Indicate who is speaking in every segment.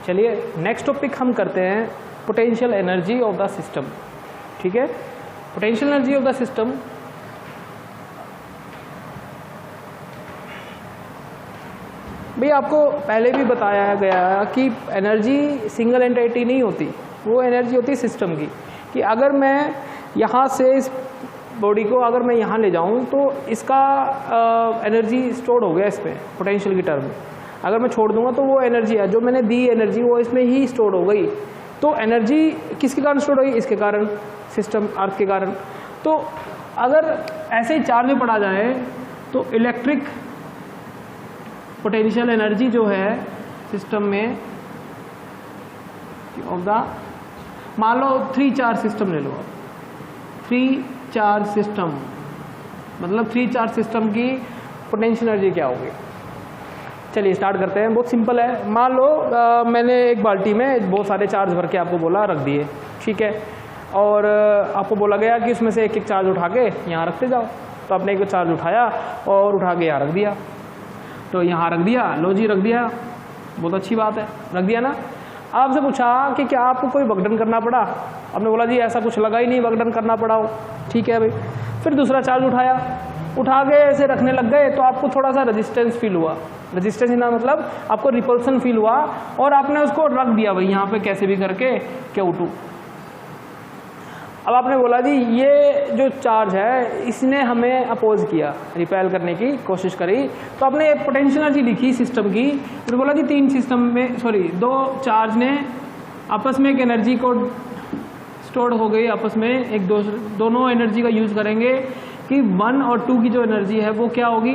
Speaker 1: चलिए next topic हम करते हैं potential energy of the system. ठीक है, potential energy of the system भाई आपको पहले भी बताया गया कि एनर्जी सिंगल एंटिटी नहीं होती, वो एनर्जी होती है सिस्टम की। कि अगर मैं यहाँ से इस बॉडी को अगर मैं यहाँ ले जाऊँ तो इसका एनर्जी स्टोर हो गया इस पर पोटेंशियल की टर्म में। अगर मैं छोड़ दूंगा तो वो एनर्जी है जो मैंने दी एनर्जी वो इसमें ही स्टोर हो गई। तो एनर्जी किसके कारण स्टोर होगी? इसके कारण, सिस्टम अर्थ के कारण। तो अगर ऐसे ही चार्ज में पड़ा जाए तो इलेक्ट्रिक पोटेंशियल एनर्जी जो है सिस्टम में ऑफ द, मान लो 3 चार्ज सिस्टम ले लो आप, 3 चार्ज सिस्टम मतलब 3 चार्ज सिस्टम की पोटेंशियल एनर्जी क्या होगी? चलिए स्टार्ट करते हैं। बहुत सिंपल है। मान लो मैंने एक बाल्टी में बहुत सारे चार्ज भर के आपको बोला रख दिए, ठीक है, और आपको बोला गया कि उसमें से एक एक चार्ज उठा के यहाँ रखते जाओ। तो आपने एक चार्ज उठाया और उठा के यहाँ रख दिया। तो यहाँ रख दिया, लो जी रख दिया, बहुत अच्छी बात है, रख दिया ना। आपसे पूछा कि क्या आपको कोई वकडन करना पड़ा? आपने बोला जी ऐसा कुछ लगा ही नहीं वकडन करना पड़ा हो, ठीक है भाई। फिर दूसरा चार्ज उठाया, उठा के ऐसे रखने लग गए तो आपको थोड़ा सा रेजिस्टेंस फील हुआ। रेजिस्टेंस ना मतलब आपको रिपल्सन फील हुआ और आपने उसको रख दिया भाई यहाँ पे कैसे भी करके Q2। अब आपने बोला जी ये जो चार्ज है इसने हमें अपोज किया, रिपेल करने की कोशिश करी, तो आपने पोटेंशियल एनर्जी लिखी सिस्टम की। फिर बोला जी 3 सिस्टम में दो चार्ज ने आपस में एक एनर्जी को स्टोर हो गई, आपस में एक दोनों एनर्जी का यूज करेंगे कि 1 और 2 की जो एनर्जी है वो क्या होगी?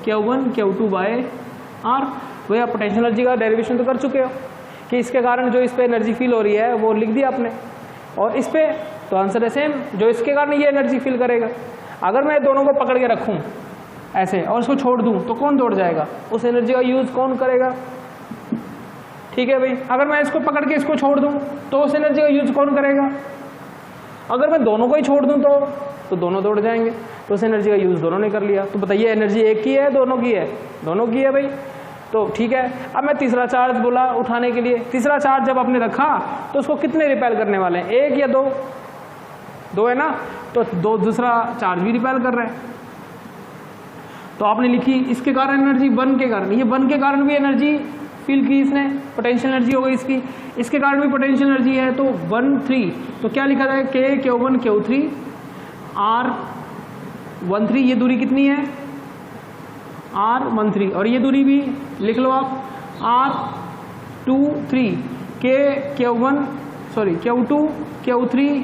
Speaker 1: Q1 Q2 bye R। वही आप पोटेंशियल एनर्जी का डेरिवेशन तो कर चुके हो कि इसके कारण जो इस पे एनर्जी फील हो रही है वो लिख दिया आपने, और इस पे तो आंसर है सेम, जो इसके कारण ये एनर्जी फील करेगा। अगर मैं दोनों को पकड़ के रखूं ऐसे और इसको छोड़ दूं तो कौन दौड़ जाएगा? उस एनर्जी का यूज कौन करेगा? ठीक है भाई। अगर मैं इसको पकड़ के इसको छोड़ दूं तो उस एनर्जी का यूज कौन करेगा? अगर मैं दोनों को ही छोड़ दूं तो दोनों दौड़ जाएंगे, तो उस एनर्जी का यूज दोनों ने कर लिया। तो बताइए एनर्जी एक की है दोनों की है? दोनों की है भाई। तो ठीक है, अब मैं तीसरा चार्ज बोला उठाने के लिए। तीसरा चार्ज जब आपने रखा तो उसको कितने रिपेल करने वाले हैं? 1 या 2? 2 है ना, तो दूसरा चार्ज भी रिपेल कर रहा है। तो आपने लिखी इसके कारण एनर्जी 1 के कारण, ये 1 के कारण भी एनर्जी फील की इसने, पोटेंशियल एनर्जी हो गई इसकी। इसके कारण भी पोटेंशियल एनर्जी है तो 1 3। तो क्या लिखा जाए? Q1 Q3 R13। ये दूरी कितनी है? R13। और ये दूरी भी लिख लो आप R23 Q2 Q3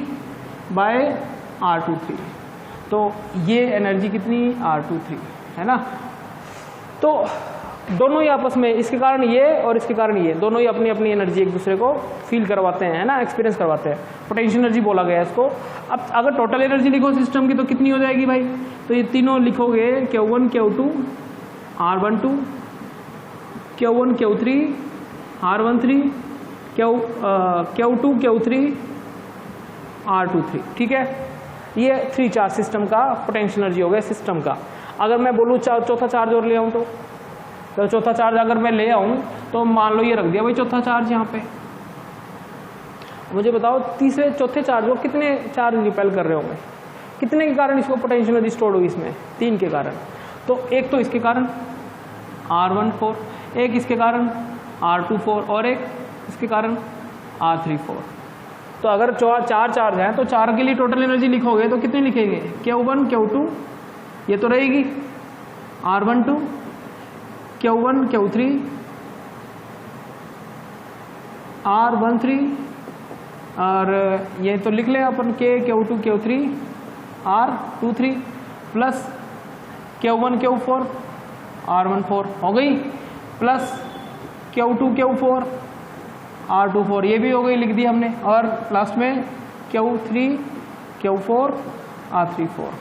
Speaker 1: bye R23। तो ये एनर्जी कितनी? R23 है ना। तो दोनों ही आपस में, इसके कारण ये और इसके कारण ये, दोनों ही अपनी अपनी एनर्जी एक दूसरे को फील करवाते हैं, है ना, एक्सपीरियंस करवाते हैं। पोटेंशियल एनर्जी बोला गया है इसको। अब अगर टोटल एनर्जी लिखो सिस्टम की तो कितनी हो जाएगी भाई? तो ये तीनों लिखोगे Q1 Q2 R12 Q1 Q3 R13 Q2 Q3 R23। ठीक है, ये 3 चार्ज सिस्टम का पोटेंशियल एनर्जी हो गया सिस्टम का। अगर मैं बोलूँ चौथा चार्ज और ले आऊँ तो चौथा चार्ज अगर मैं ले आऊँ तो मान लो ये रख दिया भाई चौथा चार्ज यहाँ पे। मुझे बताओ तीसरे चौथे चार्ज को कितने चार्ज रिपेल कर रहे होंगे? कितने के कारण इसको पोटेंशियल एनर्जी स्टोर होगी? इसमें 3 के कारण। तो एक तो इसके कारण R14, एक इसके कारण R24 और एक इसके कारण R34। तो अगर 4 चार्ज हैं तो 4 के लिए टोटल एनर्जी लिखोगे तो कितने लिखेंगे? Q1 Q2 ये तो रहेगी, R12 Q1 Q3 R13 और ये तो लिख लें अपन Q2 Q3 R23 plus Q1 Q4 R14 हो गई, प्लस Q2 Q4 R24 ये भी हो गई, लिख दी हमने। और लास्ट में Q3 Q4 R34।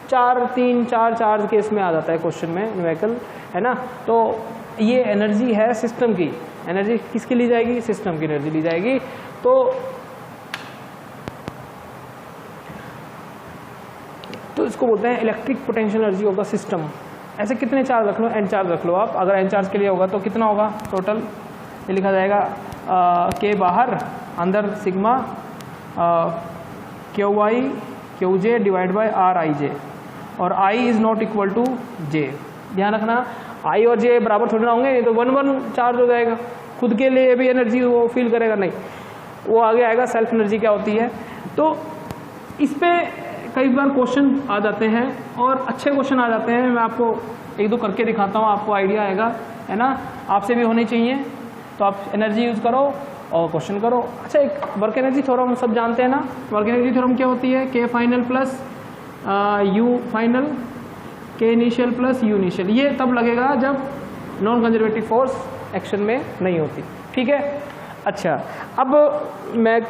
Speaker 1: 4 चार्ज के इसमें आ जाता है क्वेश्चन में न्यूमेरिकल, है ना। तो ये एनर्जी है सिस्टम की। एनर्जी किसकी ली जाएगी? सिस्टम की एनर्जी ली जाएगी। तो इसको बोलते हैं electric potential energy of the system. ऐसे कितने चार्ज रख लो? n चार्ज रख लो आप। अगर n चार्ज के लिए होगा तो कितना होगा टोटल? ये लिखा जाएगा के बाहर, अंदर sigma Q I Q J divide by R I J, और I is not equal to J. ध्यान रखना आई और जे बराबर थोड़ी ना होंगे, ये तो 1-1 चार्ज हो जाएगा, खुद के लिए भी एनर्जी वो फील करेगा नहीं, वो आगे आएगा सेल्फ एनर्जी क्या होती है। तो इस पे कई बार क्वेश्चन आ जाते हैं और अच्छे क्वेश्चन आ जाते हैं, मैं आपको 1-2 करके दिखाता हूँ, आपको आइडिया आएगा, है ना। आपसे भी होनी चाहिए, तो आप एनर्जी यूज़ करो और क्वेश्चन करो। अच्छा, एक वर्क एनर्जी थ्योरम हम सब जानते हैं ना, वर्क एनर्जी थ्योरम क्या होती है, के फाइनल प्लस यू फाइनल, के इनिशियल प्लस यू इनिशियल। ये तब लगेगा जब नॉन कंजर्वेटिव फोर्स एक्शन में नहीं होती, ठीक है। अच्छा, अब मैं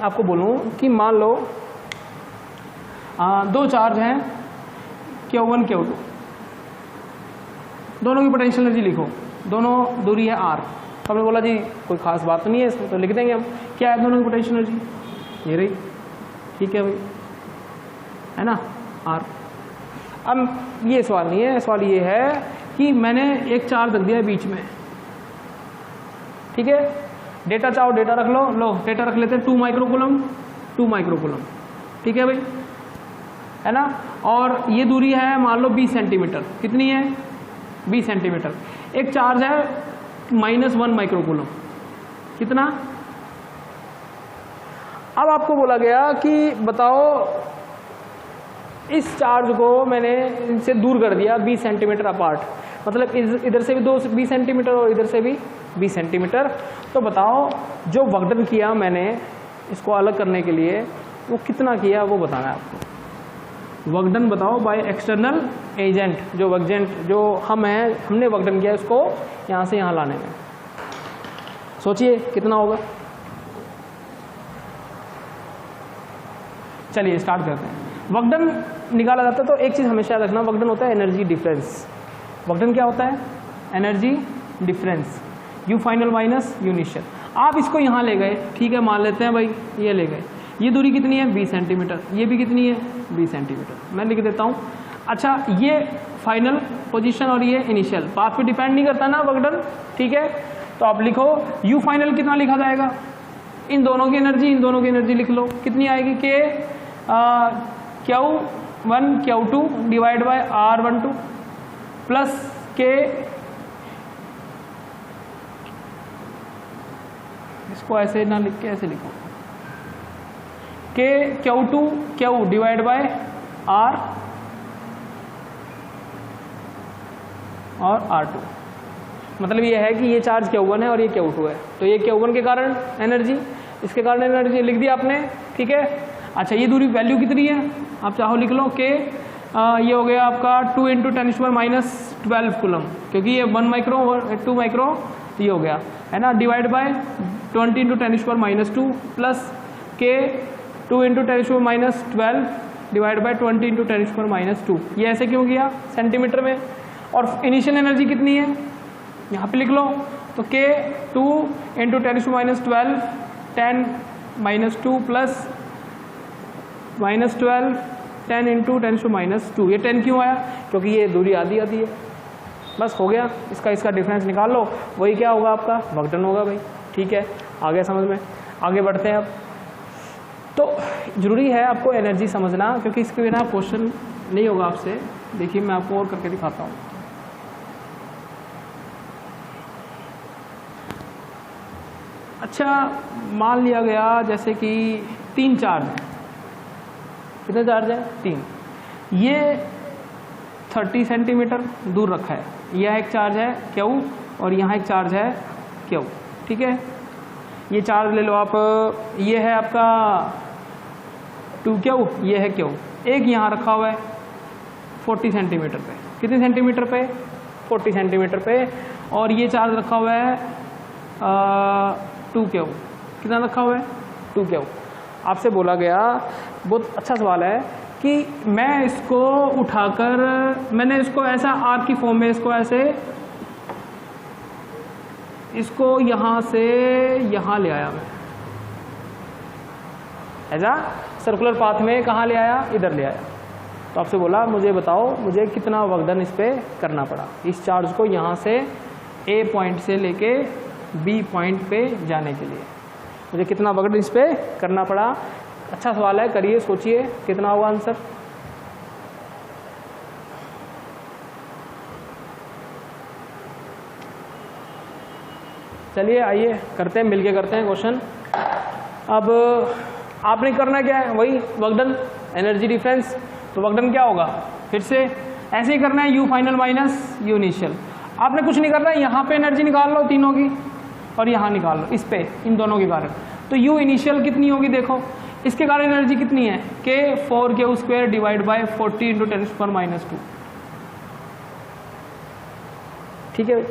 Speaker 1: आपको बोलूँ कि मान लो 2 चार्ज हैं Q1 Q2, दोनों की पोटेंशियल एनर्जी लिखो, दोनों दूरी है r। तो हमने बोला जी कोई खास बात तो नहीं है इसमें, तो लिख देंगे हम क्या है दोनों की पोटेंशियल एनर्जी, ये रही, ठीक है भाई, है ना, r। अब ये सवाल नहीं है, सवाल ये है कि मैंने एक चार्ज रख दिया है बीच में, ठीक है। डेटा चाहो डेटा रख लो डेटा रख लेते हैं 2 माइक्रोकूलम 2 माइक्रोकूलम, ठीक है भाई, है ना। और ये दूरी है मान लो 20 सेंटीमीटर, कितनी है 20 सेंटीमीटर। एक चार्ज है -1 माइक्रोकूलम, कितना। अब आपको बोला गया कि बताओ इस चार्ज को मैंने इनसे दूर कर दिया 20 सेंटीमीटर अपार्ट, मतलब इधर से भी 20 सेंटीमीटर और इधर से भी 20 सेंटीमीटर। तो बताओ जो वक्डन किया मैंने इसको अलग करने के लिए वो कितना किया, वो बताना है आपको। वक्डन बताओ बाय एक्सटर्नल एजेंट, जो वक्जेंट जो हमने वक्डन किया इसको यहाँ से यहाँ लाने में, सोचिए कितना होगा। चलिए स्टार्ट करते हैं। वक्डन निकाला जाता है तो एक चीज़ हमेशा याद रखना, वक्डन होता है एनर्जी डिफरेंस। वक्डन क्या होता है, energy difference, you final minus you initial. आप इसको यहाँ ले गए, ठीक है, मान लेते हैं भाई ये ले गए, ये दूरी कितनी है 20 सेंटीमीटर, ये भी कितनी है 20 सेंटीमीटर, मैं लिख देता हूँ। अच्छा, ये फाइनल पोजीशन और ये इनिशियल, पाथ पे डिपेंड नहीं करता ना वक्डन, ठीक है। तो आप लिखो यू फाइनल कितना लिखा जाएगा, इन दोनों की एनर्जी लिख लो, कितनी आएगी के Q1 Q2 divide by R12 plus के, इसको ऐसे ना लिख के ऐसे लिखो, के Q2 Q divide by R और R2। मतलब ये है कि ये चार्ज Q1 है और ये Q2 है, तो ये Q1 के कारण एनर्जी, इसके कारण एनर्जी लिख दिया आपने, ठीक है। अच्छा, ये दूरी वैल्यू कितनी है, आप चाहो लिख लो के ये हो गया आपका 2 × 10⁻12 कूलम, क्योंकि ये 1 माइक्रो और 2 माइक्रो, ये हो गया, है ना, डिवाइड बाय 20 × 10⁻² प्लस के 2 × 10⁻12 डिवाइड बाय 20 × 10⁻²। ये ऐसे क्यों किया सेंटीमीटर में। और इनिशियल एनर्जी कितनी है यहाँ पे लिख लो, तो के 2 × 10⁻12 10⁻² प्लस -12 10 × 10⁻²। ये 10 क्यों आया, क्योंकि ये दूरी आधी है, बस हो गया। इसका डिफरेंस निकाल लो, वही क्या होगा आपका वक्डन होगा भाई, ठीक है। आ गया समझ में, आगे बढ़ते हैं अब। तो ज़रूरी है आपको एनर्जी समझना, क्योंकि इसके बिना क्वेश्चन नहीं होगा आपसे। देखिए मैं आपको और करके दिखाता हूँ। अच्छा, मान लिया गया जैसे कि 3 चार्ज हैं, कितने चार्ज है 3, ये 30 सेंटीमीटर दूर रखा है, यह एक चार्ज है Q और यहाँ एक चार्ज है Q, ठीक है। ये चार्ज ले लो आप, ये है आपका 2Q, ये है Q। एक यहाँ रखा हुआ है 40 सेंटीमीटर पे, कितने सेंटीमीटर पे 40 सेंटीमीटर पे, और ये चार्ज रखा हुआ है 2Q, कितना रखा हुआ है 2Q। आपसे बोला गया, बहुत अच्छा सवाल है, कि मैं इसको उठाकर, मैंने इसको ऐसा आर की फॉर्म में इसको ऐसे, इसको यहाँ से यहाँ ले आया, मैं ऐसा सर्कुलर पाथ में कहाँ ले आया, इधर ले आया। तो आपसे बोला मुझे बताओ मुझे कितना वक्डन इस पर करना पड़ा, इस चार्ज को यहाँ से ए पॉइंट से लेके बी पॉइंट पे जाने के लिए। मुझे कितना वर्क डन इस पे करना पड़ा? अच्छा सवाल है, करिए, सोचिए कितना होगा आंसर। चलिए आइए करते हैं, मिलके करते हैं क्वेश्चन। अब आपने करना क्या है, वही वर्क डन, एनर्जी डिफरेंस। तो वर्क डन क्या होगा, फिर से ऐसे ही करना है, you final minus you initial. आपने कुछ नहीं करना है, यहाँ पे एनर्जी निकाल लो तीनों की और यहाँ निकाल लो इस पे, इन दोनों के कारण। तो यू इनिशियल कितनी होगी, देखो इसके कारण एनर्जी कितनी है, के 4k² डिवाइड बाय 40 × 10⁻²। ठीक है,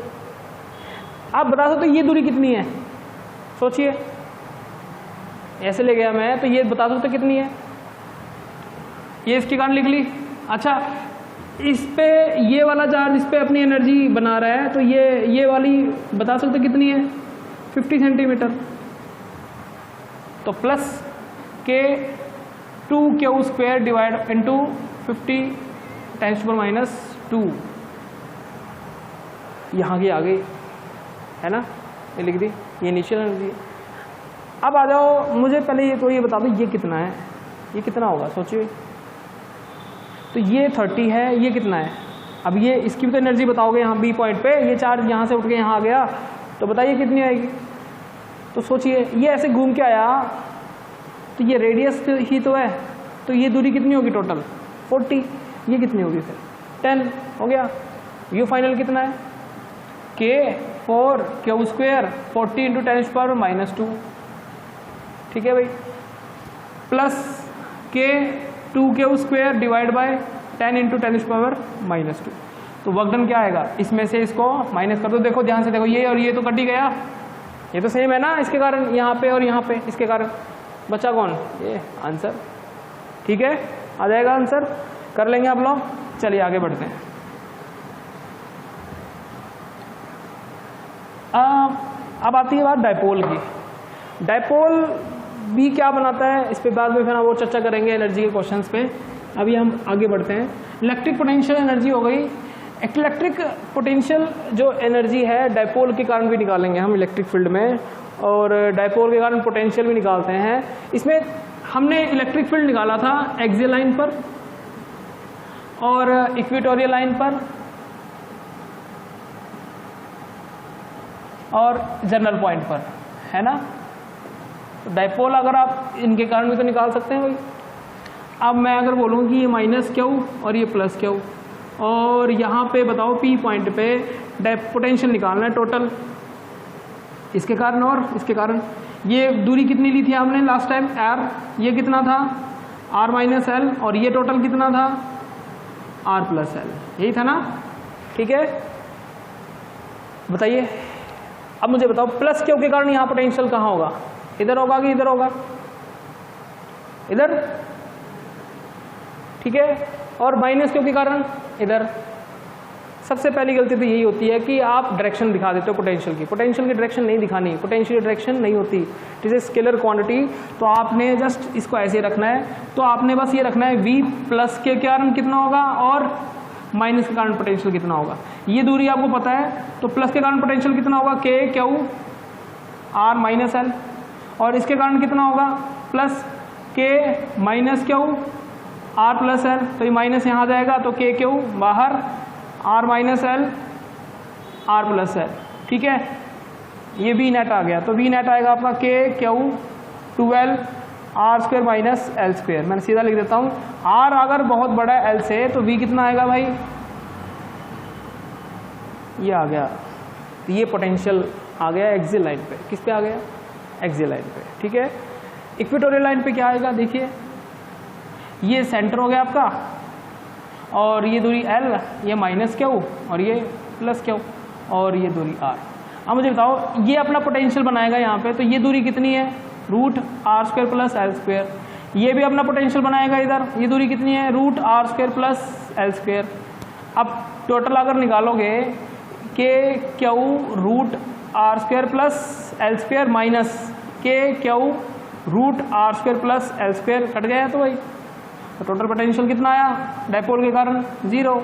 Speaker 1: आप बता सकते हो ये दूरी कितनी है, सोचिए, ऐसे ले गया मैं, तो ये बता सकते कितनी है, ये इसके कारण लिख ली। अच्छा, इस पे ये वाला चार्ज इस पे अपनी एनर्जी बना रहा है, तो ये वाली बता सकते कितनी है, 50 सेंटीमीटर। तो प्लस के 2k² डिवाइड इंटू 50 × 10⁻², यहाँ की आ गई है ना, ये लिख दी, ये इनिशियल एनर्जी। अब आ जाओ, मुझे पहले ये बता दो ये कितना है, ये कितना होगा, सोचिए। तो ये 30 है, ये कितना है, अब ये इसकी भी तो एनर्जी बताओगे यहाँ बी पॉइंट पे, ये चार्ज यहाँ से उठ के यहाँ आ गया, तो बताइए कितनी आएगी। तो सोचिए, ये ऐसे घूम के आया, तो ये रेडियस ही तो है, तो ये दूरी कितनी होगी टोटल, 40, ये कितनी होगी फिर 10 हो गया। यू फाइनल कितना है, के 4k² 40 × 10⁻², ठीक है भाई, प्लस के 2k² डिवाइड बाय 10 × 10⁻²। तो वर्क डन क्या आएगा, इसमें से इसको माइनस कर दो, देखो ध्यान से देखो, ये और ये तो कट ही गया, ये तो सेम है ना, इसके कारण यहाँ पे और यहाँ पे, इसके कारण बचा कौन, ये आंसर। ठीक है, आ जाएगा आंसर, कर लेंगे आप लोग। चलिए आगे बढ़ते हैं। अब आती है बात डायपोल की। डायपोल भी क्या बनाता है, इस पे बाद में फिर हम वो चर्चा करेंगे एनर्जी के क्वेश्चंस पे। अभी हम आगे बढ़ते हैं। इलेक्ट्रिक पोटेंशियल एनर्जी हो गई। इलेक्ट्रिक पोटेंशियल जो एनर्जी है डायपोल के कारण भी निकालेंगे हम इलेक्ट्रिक फील्ड में, और डायपोल के कारण पोटेंशियल भी निकालते हैं। इसमें हमने इलेक्ट्रिक फील्ड निकाला था एक्सियल लाइन पर और इक्वेटोरियल लाइन पर और जनरल पॉइंट पर, है ना। डायपोल अगर आप इनके कारण भी तो निकाल सकते हैं भाई। अब मैं अगर बोलूँ कि ये माइनस क्यू और ये प्लस क्यू, और यहाँ पे बताओ पी पॉइंट पे पोटेंशियल निकालना है टोटल, इसके कारण और इसके कारण। ये दूरी कितनी ली थी आपने लास्ट टाइम, आर, ये कितना था आर माइनस एल, और ये टोटल कितना था आर प्लस एल, यही था ना। ठीक है, बताइए अब मुझे बताओ प्लस क्यू के कारण यहाँ पोटेंशियल कहाँ होगा, इधर होगा कि इधर होगा, इधर, ठीक है। और माइनस क्यू के कारण इधर। सबसे पहली गलती तो यही होती है कि आप डायरेक्शन दिखा देते हो पोटेंशियल की। पोटेंशियल की डायरेक्शन नहीं दिखानी, पोटेंशियल की डायरेक्शन नहीं होती, it is a scalar quantity. तो आपने जस्ट इसको ऐसे रखना है। तो आपने बस ये रखना है v प्लस के कारण कितना होगा और माइनस के कारण पोटेंशियल कितना होगा। ये दूरी आपको पता है, तो प्लस के कारण पोटेंशियल कितना होगा के क्यू आर माइनस एल, और इसके कारण कितना होगा plus k minus q r plus l. तो ये माइनस यहाँ जाएगा तो के क्यू बाहर, r minus l r plus l, ठीक है। ये वी नेट आ गया, तो वी नेट आएगा आपका k q 12 r square minus l square. मैंने सीधा लिख देता हूँ, आर अगर बहुत बड़ा है एल से तो वी कितना आएगा भाई, ये आ गया। तो ये पोटेंशियल आ गया एक्सियल लाइन पे। किस पे आ गया, एक्सियल लाइन पे, ठीक है। इक्वेटोरियल लाइन पे क्या आएगा, देखिए ये सेंटर हो गया आपका, और ये दूरी एल, ये माइनस क्यू और ये प्लस क्यू, और ये दूरी आर। अब मुझे बताओ ये अपना पोटेंशियल बनाएगा यहाँ पे, तो ये दूरी कितनी है root are square plus L square. ये भी अपना पोटेंशियल बनाएगा इधर, ये दूरी कितनी है root are square plus L square. अब टोटल अगर निकालोगे K Q root are square plus L square minus K Q root are square plus L square, cut गया तो भाई। तो टोटल पोटेंशियल कितना आया डायपोल के कारण 0।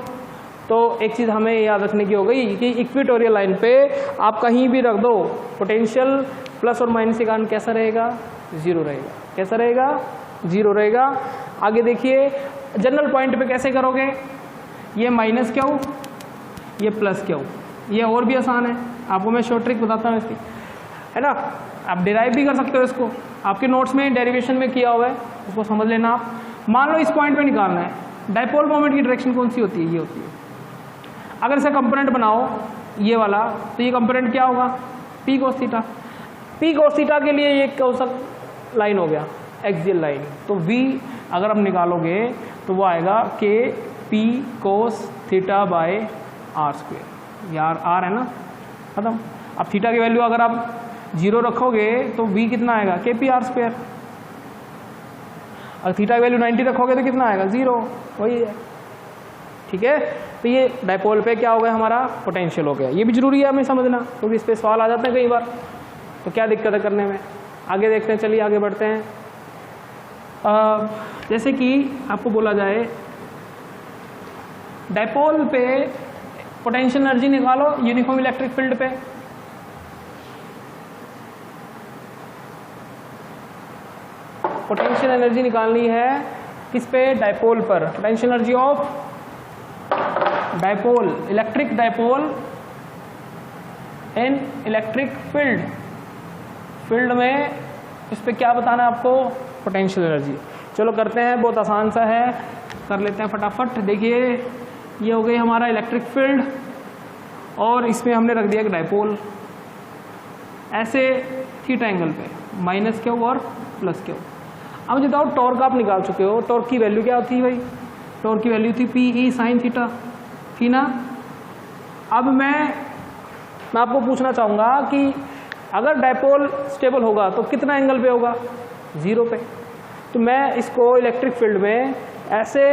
Speaker 1: तो एक चीज़ हमें याद रखने की हो गई कि इक्वेटोरियल लाइन पे आप कहीं भी रख दो, पोटेंशियल प्लस और माइनस के कारण कैसा रहेगा, जीरो रहेगा। कैसा रहेगा, जीरो रहेगा। आगे देखिए जनरल पॉइंट पे कैसे करोगे, ये माइनस क्यू, ये प्लस क्यू, ये और भी आसान है, आपको मैं शॉर्ट ट्रिक बताता हूँ इसकी, है ना। आप डिराइव भी कर सकते हो इसको, आपके नोट्स में डेरिवेशन में किया हुआ है, उसको समझ लेना आप। मान लो इस पॉइंट पे निकालना है, डाइपोल मोमेंट की डायरेक्शन कौन सी होती है, ये होती है। अगर इसका कंपोनेंट बनाओ ये वाला, तो ये कंपोनेंट क्या होगा, P cos theta. P cos theta के लिए ये कौन सा लाइन हो गया, एक्सियल लाइन। तो v अगर आप निकालोगे तो वो आएगा k p cos theta by r square. यार आर है ना, खत्म। अब थीटा की वैल्यू अगर आप 0 रखोगे तो v कितना आएगा, के पी आर स्क्वेयर। अगर थीटा की वैल्यू 90 रखोगे तो कितना आएगा, 0, वही है। ठीक है, तो ये डाइपोल पे क्या हो गया, हमारा पोटेंशियल हो गया। ये भी जरूरी है हमें समझना, क्योंकि इस पे सवाल आ जाते हैं कई बार, तो क्या दिक्कत है करने में। आगे देखते हैं, चलिए आगे बढ़ते हैं। जैसे कि आपको बोला जाए डाइपोल पे पोटेंशियल एनर्जी निकालो यूनिफॉर्म इलेक्ट्रिक फील्ड पे। पोटेंशियल एनर्जी निकालनी है किस पे, डाइपोल पर। Potential energy of dipole, electric dipole in electric field. Field में इस पे क्या बताना है आपको, पोटेंशियल एनर्जी। चलो करते हैं, बहुत आसान सा है, कर लेते हैं फटाफट। देखिए ये हो गई हमारा इलेक्ट्रिक फील्ड, और इसमें हमने रख दिया एक डाइपोल ऐसे थीटा एंगल पे, माइनस क्यू और प्लस क्यू। अब मुझे बताओ टॉर्क आप निकाल चुके हो, टॉर्क की वैल्यू क्या होती है भाई, टॉर्क की वैल्यू थी पी ई साइन थीटा, थी ना। अब मैं आपको पूछना चाहूँगा कि अगर डाइपोल स्टेबल होगा तो कितना एंगल पे होगा, 0 पे। तो मैं इसको इलेक्ट्रिक फील्ड में ऐसे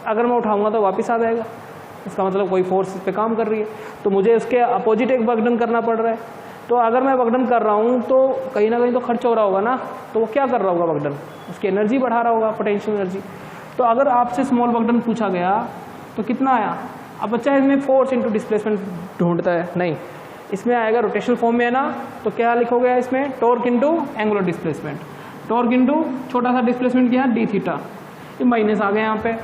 Speaker 1: अगर मैं उठाऊंगा तो वापस आ जाएगा, इसका मतलब कोई फोर्स इस पे काम कर रही है, तो मुझे उसके अपोजिट एक वर्कडन करना पड़ रहा है। तो अगर मैं वर्कडन कर रहा हूँ तो कहीं ना कहीं तो खर्च हो रहा होगा ना, तो वो क्या कर रहा होगा वर्कडन, उसकी एनर्जी बढ़ा रहा होगा, पोटेंशियल एनर्जी। तो अगर आपसे स्मॉल वर्कडन पूछा गया तो कितना आया, अब बच्चा इसमें फोर्स इंटू डिस्प्लेसमेंट ढूंढता है, नहीं, इसमें आएगा रोटेशनल फॉर्म में है ना, तो क्या लिखोगे इसमें, torque into angular displacement. Torque into छोटा सा डिस्प्लेसमेंट किया डी थीटा, ये माइनस आ गया यहाँ पे।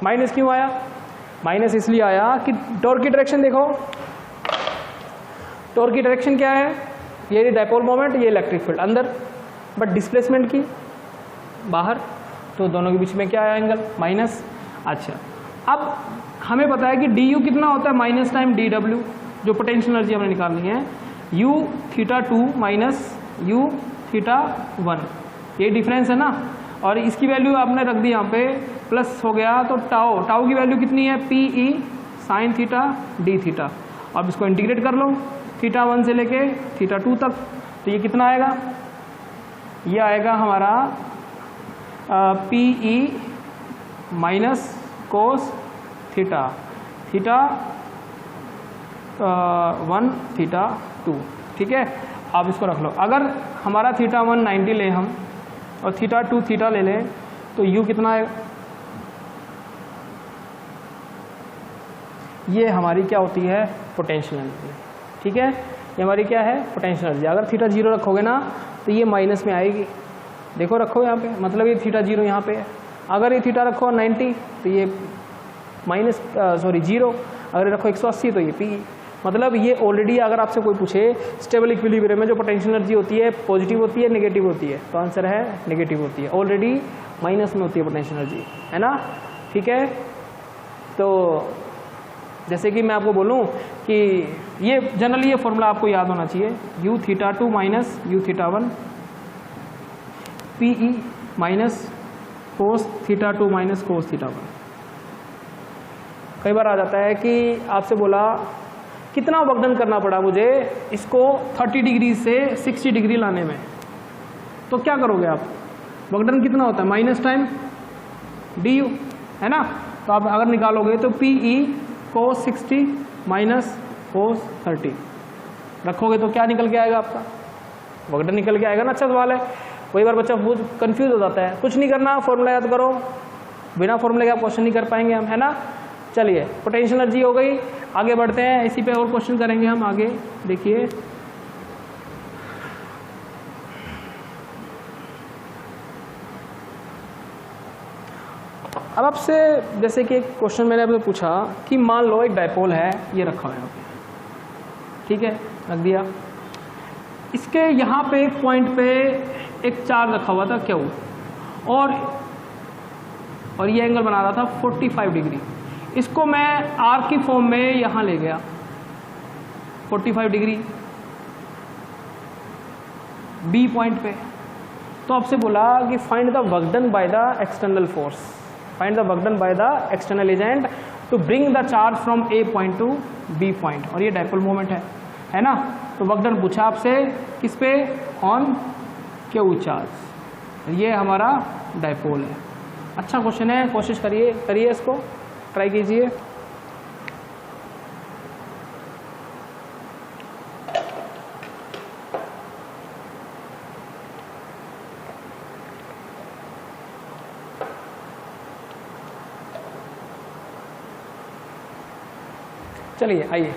Speaker 1: माइनस क्यों आया, माइनस इसलिए आया कि टॉर्क की डायरेक्शन देखो, टॉर्क की डायरेक्शन क्या है, ये डाइपोल मोमेंट, ये इलेक्ट्रिक फील्ड अंदर, बट डिस्प्लेसमेंट की बाहर, तो दोनों के बीच में क्या आया एंगल, माइनस। अच्छा, अब हमें पता है कि डी यू कितना होता है, माइनस टाइम डी डब्ल्यू, जो पोटेंशियल एनर्जी हमने निकालनी है, you theta 2 minus you theta 1, ये डिफरेंस है ना। और इसकी वैल्यू आपने रख दी यहाँ पे, प्लस हो गया, तो टाओ, टाओ की वैल्यू कितनी है, P E sine theta D theta. अब इसको इंटीग्रेट कर लो, थीटा 1 से लेके थीटा 2 तक, तो ये कितना आएगा, ये आएगा हमारा P E minus cos theta, theta 1 theta 2, ठीक है। आप इसको रख लो, अगर हमारा थीटा 1 90 ले हम और थीटा 2 थीटा ले लें, तो यू कितना है, ये हमारी क्या होती है, पोटेंशियल एनर्जी, ठीक है। ये हमारी क्या है, पोटेंशियल एनर्जी। अगर थीटा 0 रखोगे ना तो ये माइनस में आएगी, देखो रखो यहाँ पे, मतलब ये थीटा 0 यहाँ पे है। अगर ये थीटा रखो 90 तो ये माइनस 0, अगर रखो 180 तो ये पी। मतलब ये ऑलरेडी अगर आपसे कोई पूछे स्टेबल इक्विलिब्रियम में जो पोटेंशियल एनर्जी होती है पॉजिटिव होती है नेगेटिव होती है, तो आंसर है नेगेटिव होती है, ऑलरेडी माइनस में होती है पोटेंशियल एनर्जी, है ना, ठीक है। तो जैसे कि मैं आपको बोलूं कि ये जनरली ये फॉर्मूला आपको याद होना चाहिए, you theta 2 minus you theta 1 P E minus cos theta 2 minus cos theta 1। कई बार आ जाता है कि आपसे बोला कितना वर्कडन करना पड़ा मुझे इसको 30 डिग्री से 60 डिग्री लाने में, तो क्या करोगे आप, वर्कडन कितना होता है, माइनस टाइम डी यू, है ना। तो आप अगर निकालोगे तो पी ई कोस 60 माइनस कोस 30 रखोगे तो क्या निकल के आएगा आपका, वर्कडन निकल के आएगा ना। अच्छा सवाल है, कई बार बच्चा कंफ्यूज हो जाता है, कुछ नहीं करना, फॉर्मूला याद करो, बिना फॉर्मूले के आप क्वेश्चन नहीं कर पाएंगे हम, है ना। चलिए पोटेंशियल एनर्जी हो गई, आगे बढ़ते हैं, इसी पे और क्वेश्चन करेंगे हम आगे। देखिए अब आपसे जैसे कि एक क्वेश्चन मैंने आपसे पूछा कि मान लो एक डायपोल है, ये रखा हुआ है यहाँ पे, ठीक है, रख दिया, इसके यहाँ पे एक पॉइंट पे एक चार्ज रखा हुआ था क्यू, और ये एंगल बना रहा था 45 डिग्री। इसको मैं आर्क की फॉर्म में यहाँ ले गया 45 डिग्री बी पॉइंट पे, तो आपसे बोला कि find the work done by the external force, find the work done by the external agent to bring the charge from A point to B point, और ये डायपोल मोमेंट है ना। तो वर्क डन पूछा आपसे किस पे, ऑन क्यू चार्ज, ये हमारा डायपोल है। अच्छा क्वेश्चन है, कोशिश करिए इसको, ट्राई कीजिए। चलिए आइए,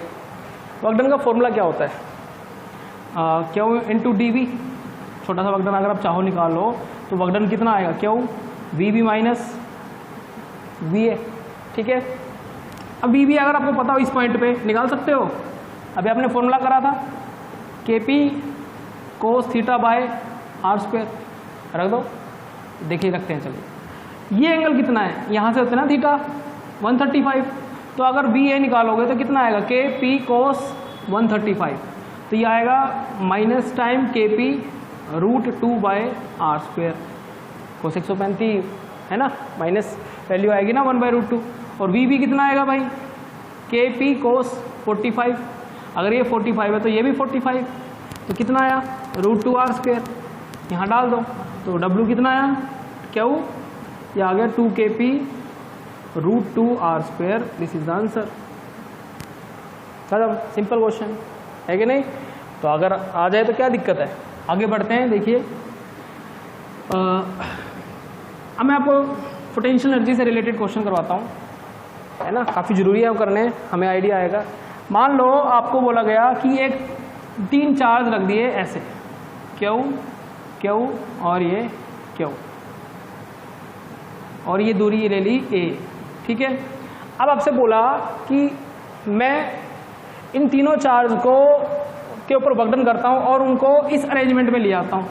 Speaker 1: वर्क डन का फॉर्मूला क्या होता है, क्यू इंटू डी वी, छोटा सा वर्क डन अगर आप चाहो निकाल लो तो वर्क डन कितना आएगा, q V B minus V A, ठीक है। अब वी बी अगर आपको पता हो इस पॉइंट पे निकाल सकते हो, अभी आपने फॉर्मूला करा था k p cos theta by r square, रख दो, देखिए रखते हैं। चलिए ये एंगल कितना है, यहाँ से होते ना थीटा 135, तो अगर बी ए निकालोगे तो कितना आएगा, के पी कोस 135, तो ये आएगा माइनस टाइम के पी √2 बाय आर स्क्वायर, कोस 135 है ना, माइनस वैल्यू आएगी ना 1/√2, और वी बी कितना आएगा भाई, के पी कोस 45, अगर ये 45 है तो ये भी 45, तो कितना आया √2 आर स्क्वायर, यहाँ डाल दो, तो डब्ल्यू कितना आया, क्यू ये आ गया 2 k p √2 r square, this is the answer. खत्म, सिंपल क्वेश्चन है कि नहीं। तो अगर आ जाए तो क्या दिक्कत है, आगे बढ़ते हैं। देखिए अब मैं आपको पोटेंशियल एनर्जी से रिलेटेड क्वेश्चन करवाता हूँ, है ना, काफ़ी ज़रूरी है वो करने, हमें आइडिया आएगा। मान लो आपको बोला गया कि एक 3 चार्ज रख दिए ऐसे, क्यू क्यू और ये क्यू, और ये दूरी ये ले ली ए, ठीक है। अब आपसे बोला कि मैं इन तीनों चार्ज को के ऊपर वर्क डन करता हूं और उनको इस अरेंजमेंट में ले आता हूं,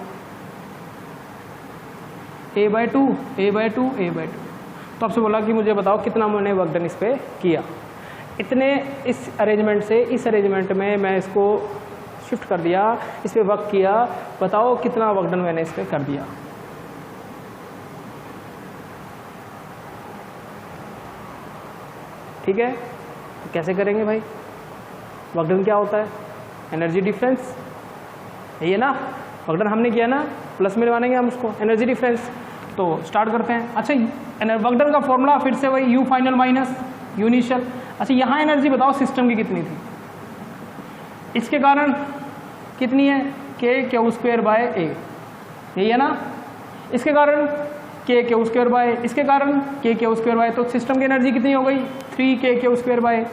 Speaker 1: a/2 a/2 a/2, तो आपसे बोला कि मुझे बताओ कितना मैंने वर्क डन इस पे किया, इतने इस अरेंजमेंट से इस अरेंजमेंट में मैं इसको शिफ्ट कर दिया, इस पे वर्क किया, बताओ कितना वर्क डन मैंने इस पे कर दिया। ठीक है, तो कैसे करेंगे भाई, वर्क डन क्या होता है, एनर्जी डिफरेंस, यही है ना, वर्क डन हमने किया ना, प्लस में लगाएंगे हम उसको एनर्जी डिफरेंस। तो स्टार्ट करते हैं। अच्छा वर्क डन का फॉर्मूला फिर से वही you final minus you initial. अच्छा यहाँ एनर्जी बताओ सिस्टम की कितनी थी, इसके कारण कितनी है, के क्यू स्क्वायर बाय ए, यही है ना, इसके कारण के क्यू स्क्वायर बाय, इसके कारण के क्यू स्क्वायर बाय, तो सिस्टम की एनर्जी कितनी हो गई 3 के क्यू स्क्वायर बाय,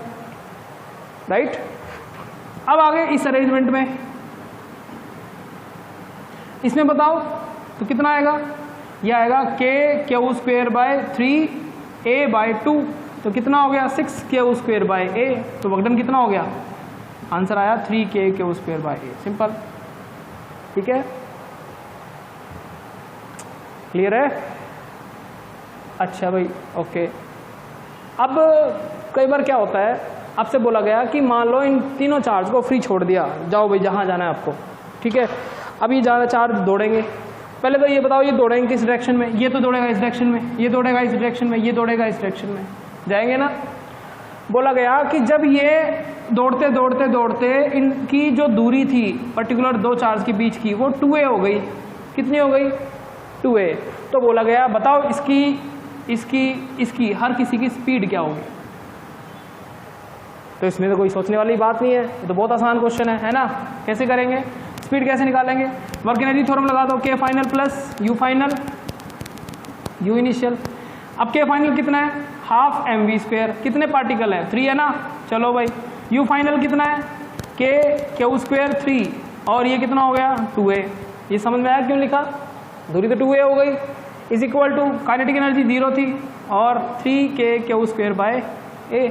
Speaker 1: राइट। अब आगे इस अरेंजमेंट में इसमें बताओ तो कितना आएगा, यह आएगा के क्यू स्क्वायर बाय 3a/2, तो कितना हो गया 6 क्यू स्क्वायर बाय ए, तो वर्क डन कितना हो गया, आंसर आया 3 के Q square by A, simple. ठीक है, क्लियर है। अच्छा भाई ओके। अब कई बार क्या होता है, आपसे बोला गया कि मान लो इन तीनों चार्ज को फ्री छोड़ दिया, जाओ भाई जहाँ जाना है आपको, ठीक है। अब ये ज़्यादा चार्ज दौड़ेंगे, पहले तो ये बताओ ये दौड़ेंगे किस डायरेक्शन में, ये तो दौड़ेगा इस डायरेक्शन में, ये दौड़ेगा इस डायरेक्शन में, ये दौड़ेगा इस डायरेक्शन में, जाएंगे ना। बोला गया कि जब ये दौड़ते दौड़ते दौड़ते इनकी जो दूरी थी पर्टिकुलर दो चार्ज के बीच की वो 2a हो गई, कितनी हो गई 2a, तो बोला गया बताओ इसकी इसकी इसकी हर किसी की स्पीड क्या होगी। तो इसमें तो कोई सोचने वाली बात नहीं है, ये तो बहुत आसान क्वेश्चन है ना। कैसे करेंगे, स्पीड कैसे निकालेंगे, वर्क एनर्जी थ्योरम लगा दो, के final plus you final you initial. अब के फाइनल कितना है, हाफ mv²। कितने पार्टिकल है? 3 है ना। चलो भाई u फाइनल कितना है? k q² 3 और ये कितना हो गया? 2a। ये समझ में आया क्यों लिखा? दूरी तो 2a हो गई। Is equal to kinetic energy 0 थी और 3k q²/a।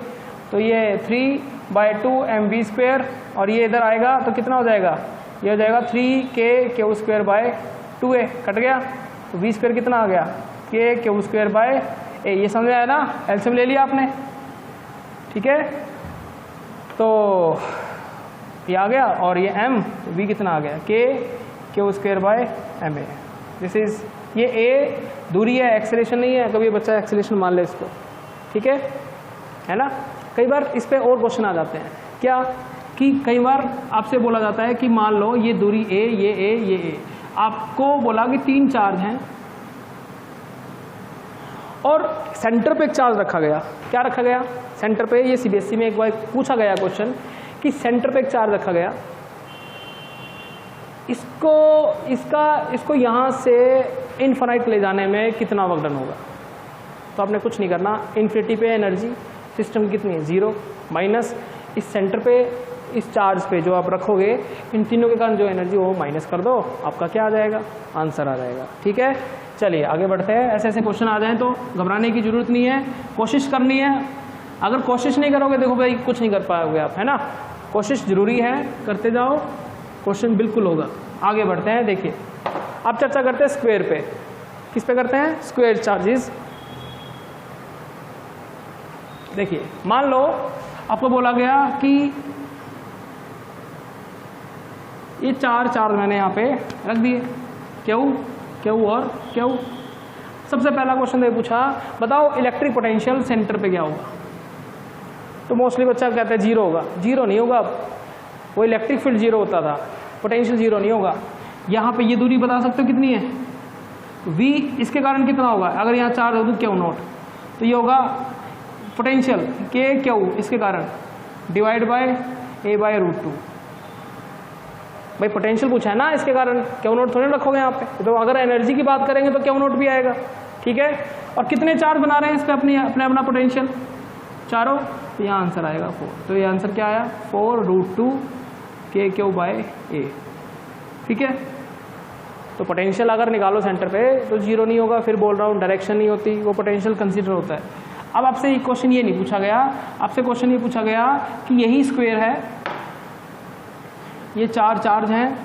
Speaker 1: तो ये 3/2 mv² और ये इधर आएगा तो कितना हो जाएगा? ये हो जाएगा 3k q²/2a। कट गया तो v² कितना आ गया? k q²/a। ये समझ में आया ना? एलसीएम ले लिया आपने, ठीक है। तो ये आ गया और ये m तो v कितना आ गया? k q²/ma। दिस इज, ये a दूरी है, एक्सेलरेशन नहीं है। कभी बच्चा एक्सेलरेशन मान ले इसको, ठीक है ना। कई बार इस पे और क्वेश्चन आ जाते हैं क्या कि कई बार आपसे बोला जाता है कि मान लो ये दूरी a, ये a, ये a, आपको बोला कि 3 चार्ज हैं और सेंटर पे एक चार्ज रखा गया। क्या रखा गया? सेंटर पे। ये सीबीएसई में एक बार पूछा गया क्वेश्चन कि सेंटर पे एक चार्ज रखा गया, इसको यहाँ से इनफाइनाइट ले जाने में कितना वर्क डन होगा? तो आपने कुछ नहीं करना, इन्फिनिटी पे एनर्जी सिस्टम की कितनी है? 0 माइनस इस सेंटर पे इस चार्ज पे जो आप रखोगे, इन तीनों के कारण जो एनर्जी वो माइनस कर दो, आपका क्या आ जाएगा? आंसर आ जाएगा, ठीक है। चलिए आगे बढ़ते हैं। ऐसे ऐसे क्वेश्चन आ जाएं तो घबराने की जरूरत नहीं है, कोशिश करनी है। अगर कोशिश नहीं करोगे, देखो भाई कुछ नहीं कर पाओगे आप, है ना। कोशिश जरूरी है, करते जाओ, क्वेश्चन बिल्कुल होगा। आगे बढ़ते हैं। देखिए अब चर्चा करते हैं स्क्वायर पे। किस पे करते हैं? Square charges. देखिए मान लो आपको बोला गया कि ये 4 चार्ज मैंने यहाँ पे रख दिए, क्यू और क्यू। सबसे पहला क्वेश्चन ये पूछा, बताओ इलेक्ट्रिक पोटेंशियल सेंटर पे क्या होगा? तो मोस्टली बच्चा कहता है 0 होगा। 0 नहीं होगा, वो इलेक्ट्रिक फील्ड 0 होता था, पोटेंशियल 0 नहीं होगा। यहाँ पे ये दूरी बता सकते हो कितनी है? v, इसके कारण कितना होगा? अगर यहाँ चार्ज हो तो Q0, तो ये होगा पोटेंशियल k Q इसके कारण डिवाइड बाय a/√2। भाई पोटेंशियल पूछा है ना, इसके कारण Q0 थोड़ी रखोगे यहाँ पे। तो अगर एनर्जी की बात करेंगे तो Q0 भी आएगा, ठीक है। और कितने चार्ज बना रहे हैं इस पर अपना पोटेंशियल? चारों। तो यहाँ आंसर आएगा 4। तो ये आंसर क्या आया? 4√2 kQ/a, ठीक है। तो पोटेंशियल अगर निकालो सेंटर पे तो 0 नहीं होगा। फिर बोल रहा हूँ डायरेक्शन नहीं होती, वो पोटेंशियल कंसीडर होता है। अब आपसे ये क्वेश्चन ये नहीं पूछा गया, आपसे क्वेश्चन ये पूछा गया कि यही स्क्वायर है, ये 4 चार्ज हैं,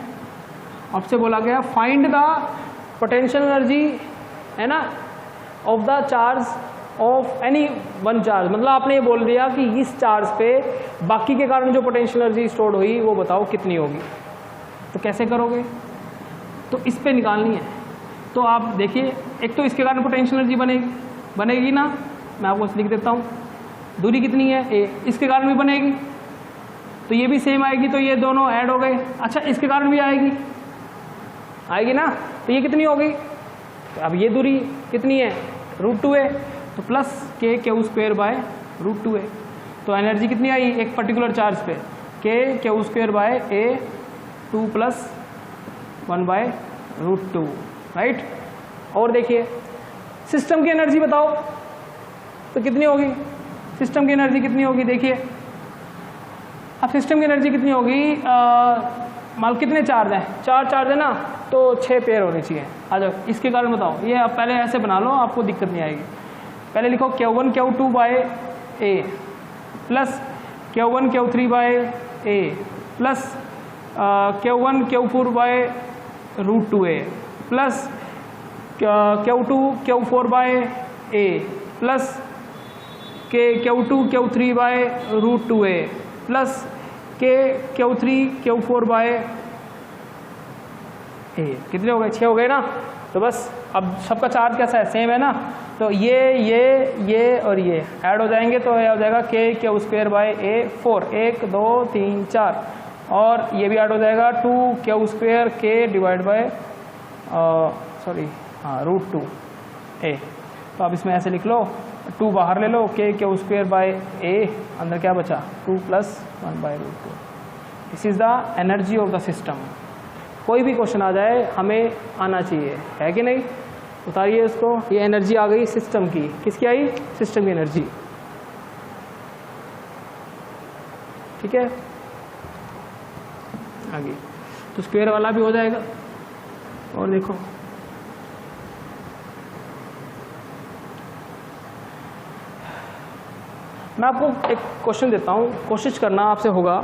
Speaker 1: आपसे बोला गया फाइंड द पोटेंशियल एनर्जी, है ना, of the charge of any one charge. मतलब आपने ये बोल दिया कि इस चार्ज पे बाकी के कारण जो पोटेंशियल एनर्जी स्टोर्ड हुई वो बताओ कितनी होगी। तो कैसे करोगे? तो इस पे निकालनी है। तो आप देखिए, एक तो इसके कारण पोटेंशियल एनर्जी बनेगी ना, मैं आपको लिख देता हूँ। दूरी कितनी है? a, इसके कारण भी बनेगी, तो ये भी सेम आएगी, तो ये दोनों ऐड हो गए। अच्छा इसके कारण भी आएगी ना, तो ये कितनी होगी? तो अब ये दूरी कितनी है? √2a, तो प्लस k Q²/√2a। तो एनर्जी कितनी आई एक पर्टिकुलर चार्ज पे? k Q²/a 2 + 1/√2, right. और देखिए सिस्टम की एनर्जी बताओ तो कितनी होगी? सिस्टम की एनर्जी कितनी होगी? देखिए अब सिस्टम की एनर्जी कितनी होगी? मान कितने चार्ज हैं? 4 चार्ज है ना, तो 6 पेयर होने चाहिए। आ जाओ इसके कारण बताओ। ये आप पहले ऐसे बना लो, आपको दिक्कत नहीं आएगी। पहले लिखो Q1 Q2/a plus Q1 Q3/a plus Q1 Q4/√2a plus Q2 Q4/a plus Q2 Q3/√2a plus Q3 Q4/a। कितने हो गए? 6 हो गए ना। तो बस अब सबका चार्ज कैसा है? सेम है ना। तो ये और ये ऐड हो जाएंगे, तो ये हो जाएगा k Q²/a 4, 1 2 3 4, और ये भी ऐड हो जाएगा 2 Q² k divide by √2a। तो आप इसमें ऐसे लिख लो, 2 बाहर ले लो, k Q²/a, अंदर क्या बचा? 2 + 1/√2। This is the energy of the system. कोई भी क्वेश्चन आ जाए हमें आना चाहिए, है कि नहीं? उतारिए इसको, ये एनर्जी आ गई सिस्टम की, किसकी आई? सिस्टम की एनर्जी, ठीक है, आगे तो स्क्वायर वाला भी हो जाएगा। और देखो मैं आपको एक क्वेश्चन देता हूँ, कोशिश करना आपसे होगा,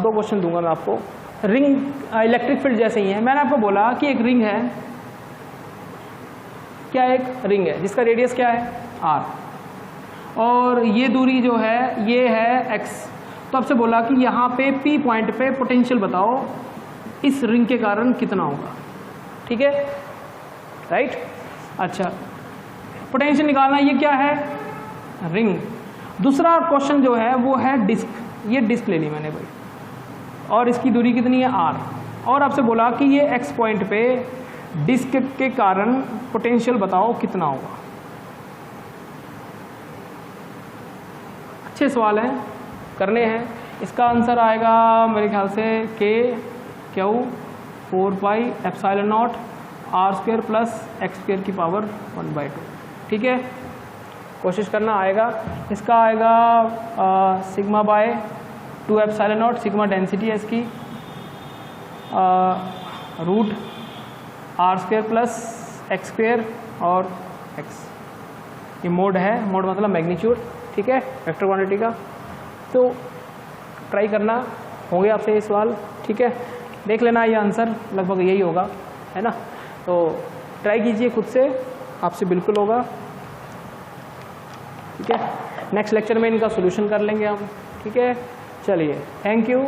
Speaker 1: 2 क्वेश्चन दूंगा मैं आपको। रिंग इलेक्ट्रिक फील्ड जैसे ही है, मैंने आपको बोला कि एक रिंग है, क्या एक रिंग है जिसका रेडियस क्या है? r, और ये दूरी जो है ये है x। तो आपसे बोला कि यहाँ पे P पॉइंट पे पोटेंशियल बताओ इस रिंग के कारण कितना होगा, ठीक है, राइट। अच्छा, पोटेंशियल निकालना, ये क्या है? रिंग। दूसरा क्वेश्चन जो है वो है डिस्क, ये डिस्क ले ली मैंने भाई, और इसकी दूरी कितनी है? r, और आपसे बोला कि ये x पॉइंट पे डिस्क के कारण पोटेंशियल बताओ कितना होगा। अच्छे सवाल हैं, करने हैं। इसका आंसर आएगा मेरे ख्याल से k Q 4 pi epsilon naught r square plus x square की पावर 1/2, ठीक है। कोशिश करना आएगा। इसका आएगा sigma by 2 epsilon naught, sigma density है इसकी, root r square plus x square और x, ये मोड है, मोड मतलब मैग्नीट्यूड, ठीक है, वेक्टर क्वांटिटी का। तो ट्राई करना, होंगे आपसे ये सवाल, ठीक है, देख लेना, ये आंसर लगभग यही होगा, है ना। तो ट्राई कीजिए खुद से, आपसे बिल्कुल होगा, ठीक है। नेक्स्ट लेक्चर में इनका सोल्यूशन कर लेंगे हम, ठीक है। चलिए, थैंक यू।